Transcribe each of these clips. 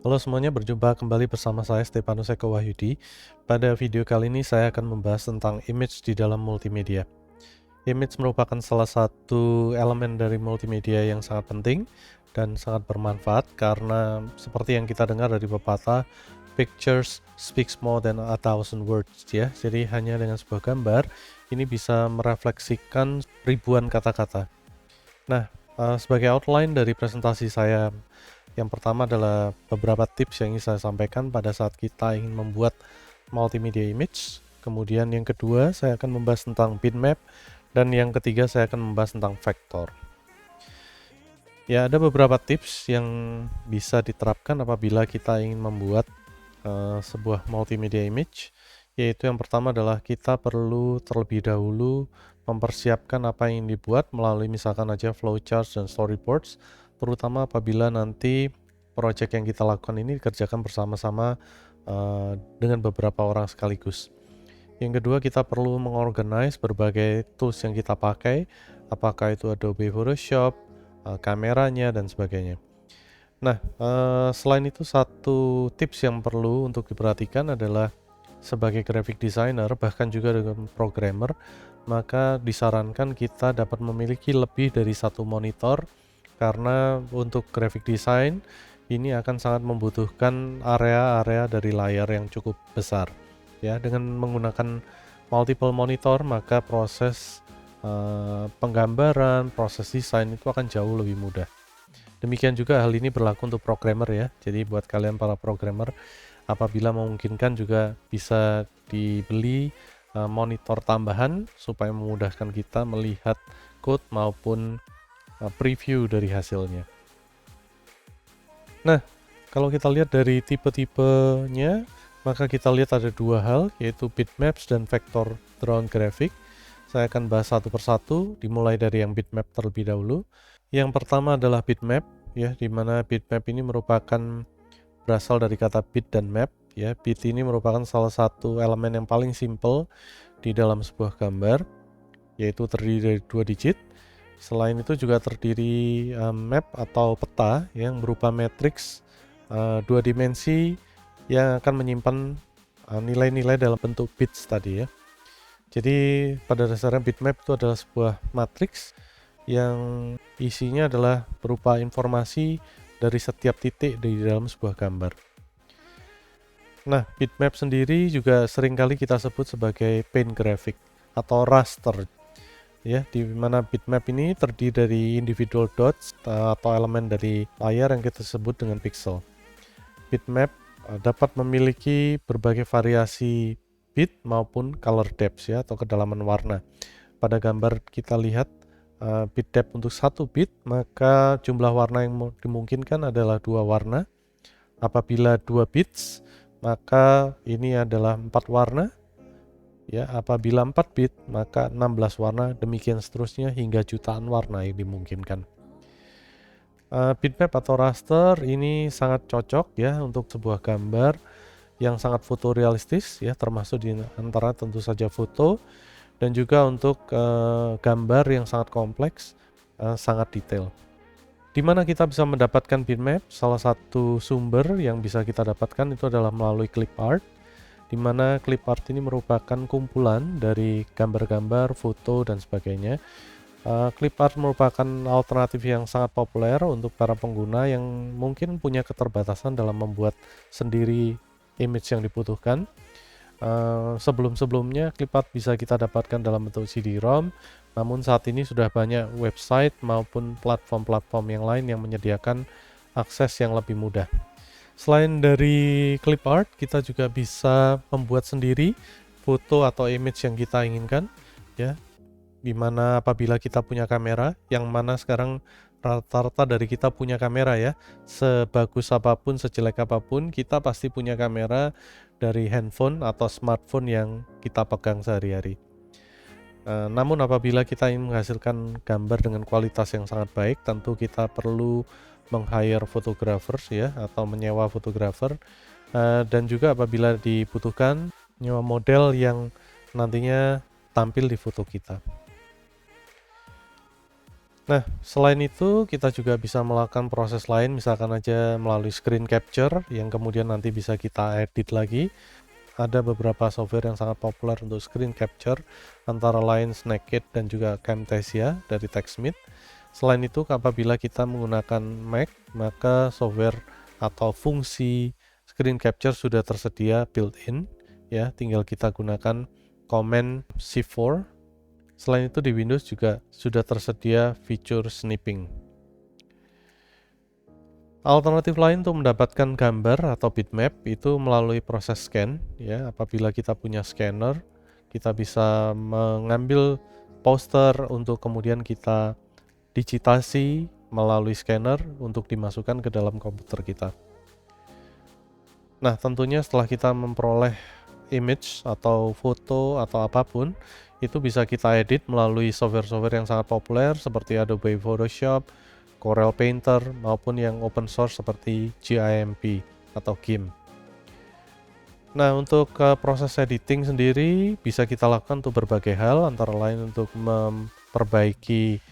Halo semuanya, berjumpa kembali bersama saya Stefanus Eko Wahyudi. Pada video kali ini saya akan membahas tentang image di dalam multimedia. Image merupakan salah satu elemen dari multimedia yang sangat penting dan sangat bermanfaat karena seperti yang kita dengar dari pepatah, pictures speaks more than a thousand words ya. Jadi hanya dengan sebuah gambar ini bisa merefleksikan ribuan kata-kata. Nah, sebagai outline dari presentasi saya, yang pertama adalah beberapa tips yang ingin saya sampaikan pada saat kita ingin membuat multimedia image. Kemudian yang kedua, saya akan membahas tentang bitmap. Dan yang ketiga, saya akan membahas tentang vektor. Ya, ada beberapa tips yang bisa diterapkan apabila kita ingin membuat sebuah multimedia image. Yaitu yang pertama adalah kita perlu terlebih dahulu mempersiapkan apa yang dibuat melalui misalkan aja flowcharts dan storyboards, terutama apabila nanti project yang kita lakukan ini dikerjakan bersama-sama dengan beberapa orang sekaligus. Yang kedua, kita perlu mengorganize berbagai tools yang kita pakai, apakah itu Adobe Photoshop, kameranya, dan sebagainya. Nah, selain itu satu tips yang perlu untuk diperhatikan adalah sebagai graphic designer, bahkan juga dengan programmer, maka disarankan kita dapat memiliki lebih dari satu monitor karena untuk graphic design ini akan sangat membutuhkan area-area dari layar yang cukup besar. Ya, dengan menggunakan multiple monitor maka proses penggambaran, proses desain itu akan jauh lebih mudah. Demikian juga hal ini berlaku untuk programmer ya. Jadi buat kalian para programmer, apabila memungkinkan juga bisa dibeli monitor tambahan supaya memudahkan kita melihat code maupun preview dari hasilnya. Nah, kalau kita lihat dari tipe-tipenya, maka kita lihat ada dua hal, yaitu bitmaps dan vector drawn graphic. Saya akan bahas satu persatu, dimulai dari yang bitmap terlebih dahulu. Yang pertama adalah bitmap, ya, di mana bitmap ini merupakan berasal dari kata bit dan map, ya. Bit ini merupakan salah satu elemen yang paling simple di dalam sebuah gambar, yaitu terdiri dari 2 digit. Selain itu juga terdiri map atau peta yang berupa matriks 2 dimensi yang akan menyimpan nilai-nilai dalam bentuk bits tadi ya. Jadi pada dasarnya bitmap itu adalah sebuah matriks yang isinya adalah berupa informasi dari setiap titik di dalam sebuah gambar. Nah, bitmap sendiri juga seringkali kita sebut sebagai pane graphic atau raster. Ya, di mana bitmap ini terdiri dari individual dots atau elemen dari layar yang kita sebut dengan pixel. Bitmap dapat memiliki berbagai variasi bit maupun color depth ya, atau kedalaman warna. Pada gambar kita lihat bit depth untuk 1 bit, maka jumlah warna yang dimungkinkan adalah 2 warna. Apabila 2 bits, maka ini adalah 4 warna. Ya, apabila 4 bit, maka 16 warna, demikian seterusnya hingga jutaan warna yang dimungkinkan. Bitmap atau raster ini sangat cocok ya untuk sebuah gambar yang sangat fotorealistis ya, termasuk di antara tentu saja foto, dan juga untuk gambar yang sangat kompleks, sangat detail. Di mana kita bisa mendapatkan bitmap? Salah satu sumber yang bisa kita dapatkan itu adalah melalui clip art, di mana clip art ini merupakan kumpulan dari gambar-gambar, foto, dan sebagainya. Clip art merupakan alternatif yang sangat populer untuk para pengguna yang mungkin punya keterbatasan dalam membuat sendiri image yang dibutuhkan. Sebelum-sebelumnya clip art bisa kita dapatkan dalam bentuk CD-ROM, namun saat ini sudah banyak website maupun platform-platform yang lain yang menyediakan akses yang lebih mudah. Selain dari clip art, kita juga bisa membuat sendiri foto atau image yang kita inginkan, ya. Dimana apabila kita punya kamera, yang mana sekarang rata-rata dari kita punya kamera ya, sebagus apapun, sejelek apapun, kita pasti punya kamera dari handphone atau smartphone yang kita pegang sehari-hari. Namun apabila kita ingin menghasilkan gambar dengan kualitas yang sangat baik, tentu kita perlu meng-hire photographers ya, atau menyewa fotografer, dan juga apabila dibutuhkan nyewa model yang nantinya tampil di foto kita. Nah, selain itu kita juga bisa melakukan proses lain, misalkan aja melalui screen capture yang kemudian nanti bisa kita edit lagi. Ada beberapa software yang sangat populer untuk screen capture, antara lain Snagit dan juga Camtasia dari TechSmith. Selain itu, apabila kita menggunakan Mac, maka software atau fungsi screen capture sudah tersedia built-in, ya, tinggal kita gunakan command C4. Selain itu di Windows juga sudah tersedia fitur snipping. Alternatif lain untuk mendapatkan gambar atau bitmap itu melalui proses scan, ya. Apabila kita punya scanner, kita bisa mengambil poster untuk kemudian kita digitasi melalui scanner untuk dimasukkan ke dalam komputer kita. Nah, tentunya setelah kita memperoleh image atau foto atau apapun, itu bisa kita edit melalui software-software yang sangat populer seperti Adobe Photoshop, Corel Painter, maupun yang open source seperti GIMP atau GIMP. Nah, untuk proses editing sendiri bisa kita lakukan untuk berbagai hal, antara lain untuk memperbaiki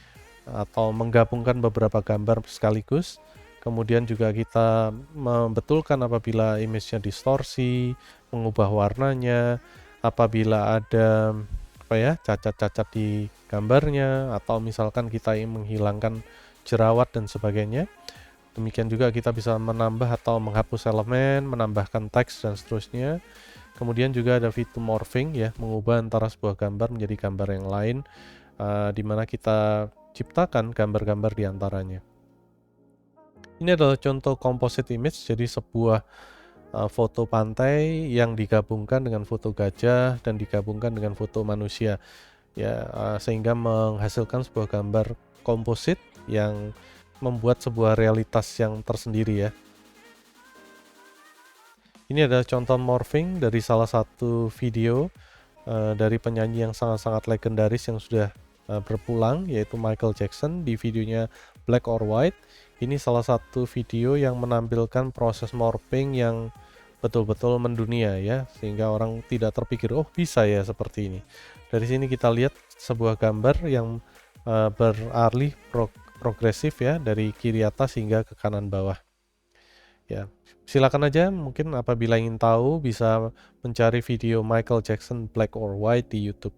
atau menggabungkan beberapa gambar sekaligus. Kemudian juga kita membetulkan apabila image-nya distorsi, mengubah warnanya, apabila ada cacat-cacat di gambarnya, atau misalkan kita ingin menghilangkan jerawat dan sebagainya. Demikian juga kita bisa menambah atau menghapus elemen, menambahkan teks dan seterusnya. Kemudian juga ada fitur morphing, ya, mengubah antara sebuah gambar menjadi gambar yang lain, di mana kita ciptakan gambar-gambar di antaranya. Ini adalah contoh composite image, jadi sebuah foto pantai yang digabungkan dengan foto gajah dan digabungkan dengan foto manusia, ya, sehingga menghasilkan sebuah gambar komposit yang membuat sebuah realitas yang tersendiri, ya. Ini adalah contoh morphing dari salah satu video dari penyanyi yang sangat-sangat legendaris yang sudah berpulang, yaitu Michael Jackson, di videonya Black or White. Ini salah satu video yang menampilkan proses morphing yang betul-betul mendunia, ya, sehingga orang tidak terpikir, oh bisa ya seperti ini. Dari sini kita lihat sebuah gambar yang beralih progresif, ya, dari kiri atas hingga ke kanan bawah. Ya, silakan aja, mungkin apabila ingin tahu bisa mencari video Michael Jackson Black or White di YouTube.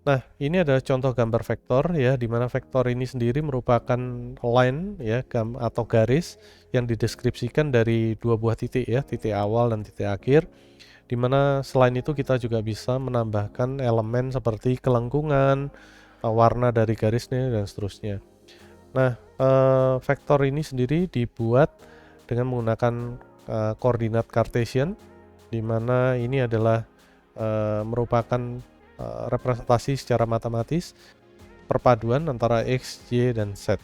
Nah, ini adalah contoh gambar vektor, ya, di mana vektor ini sendiri merupakan line, ya, atau garis yang dideskripsikan dari dua buah titik, ya, titik awal dan titik akhir, di mana selain itu kita juga bisa menambahkan elemen seperti kelengkungan, warna dari garisnya dan seterusnya. Nah, vektor ini sendiri dibuat dengan menggunakan koordinat Cartesian, di mana ini adalah merupakan representasi secara matematis perpaduan antara X, Y, dan Z.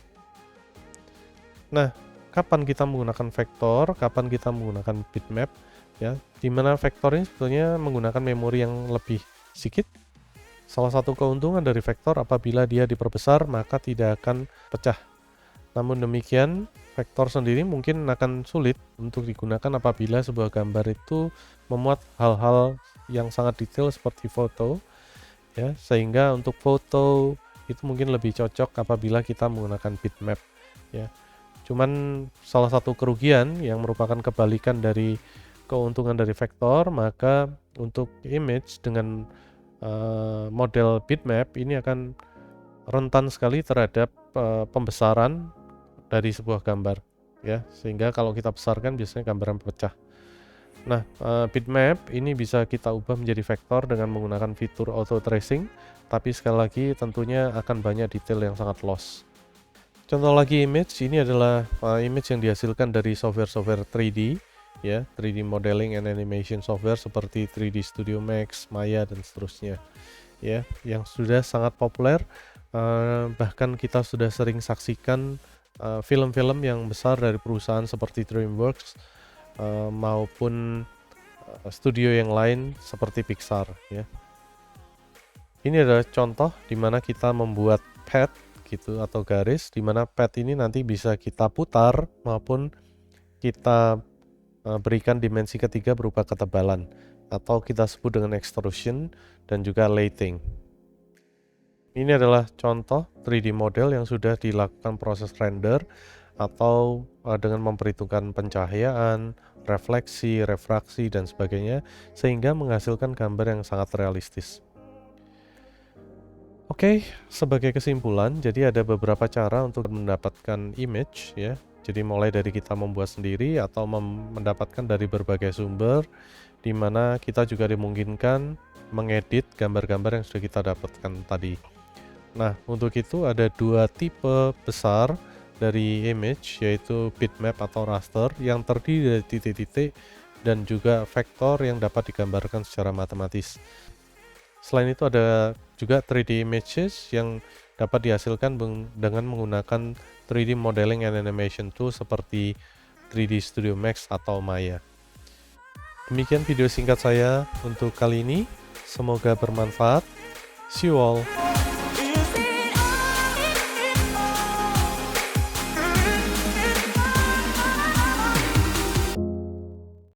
Nah, kapan kita menggunakan vektor, kapan kita menggunakan bitmap, ya, di mana vektor ini sebetulnya menggunakan memori yang lebih sedikit. Salah satu keuntungan dari vektor, apabila dia diperbesar maka tidak akan pecah. Namun demikian, vektor sendiri mungkin akan sulit untuk digunakan apabila sebuah gambar itu memuat hal-hal yang sangat detail seperti foto, ya, sehingga untuk foto itu mungkin lebih cocok apabila kita menggunakan bitmap, ya. Cuman salah satu kerugian yang merupakan kebalikan dari keuntungan dari vektor, maka untuk image dengan model bitmap ini akan rentan sekali terhadap pembesaran dari sebuah gambar, ya, sehingga kalau kita besarkan biasanya gambar pecah. Nah, bitmap ini bisa kita ubah menjadi vektor dengan menggunakan fitur auto tracing, tapi sekali lagi tentunya akan banyak detail yang sangat loss. Contoh lagi image, ini adalah image yang dihasilkan dari software-software 3D, ya, 3D modeling and animation software seperti 3D Studio Max, Maya, dan seterusnya, ya, yang sudah sangat populer. Bahkan kita sudah sering saksikan film-film yang besar dari perusahaan seperti DreamWorks maupun studio yang lain seperti Pixar, ya. Ini adalah contoh di mana kita membuat pad gitu atau garis, di mana pad ini nanti bisa kita putar maupun kita berikan dimensi ketiga berupa ketebalan, atau kita sebut dengan extrusion dan juga layering. Ini adalah contoh 3D model yang sudah dilakukan proses render atau dengan memperhitungkan pencahayaan, refleksi, refraksi, dan sebagainya, sehingga menghasilkan gambar yang sangat realistis. Oke, sebagai kesimpulan, jadi ada beberapa cara untuk mendapatkan image ya. Jadi mulai dari kita membuat sendiri atau mendapatkan dari berbagai sumber, di mana kita juga dimungkinkan mengedit gambar-gambar yang sudah kita dapatkan tadi. Nah, untuk itu ada dua tipe besar dari image, yaitu bitmap atau raster yang terdiri dari titik-titik dan juga vektor yang dapat digambarkan secara matematis. Selain itu ada juga 3D images yang dapat dihasilkan dengan menggunakan 3D modeling and animation tool seperti 3D Studio Max atau Maya. Demikian video singkat saya untuk kali ini. Semoga bermanfaat. See you all.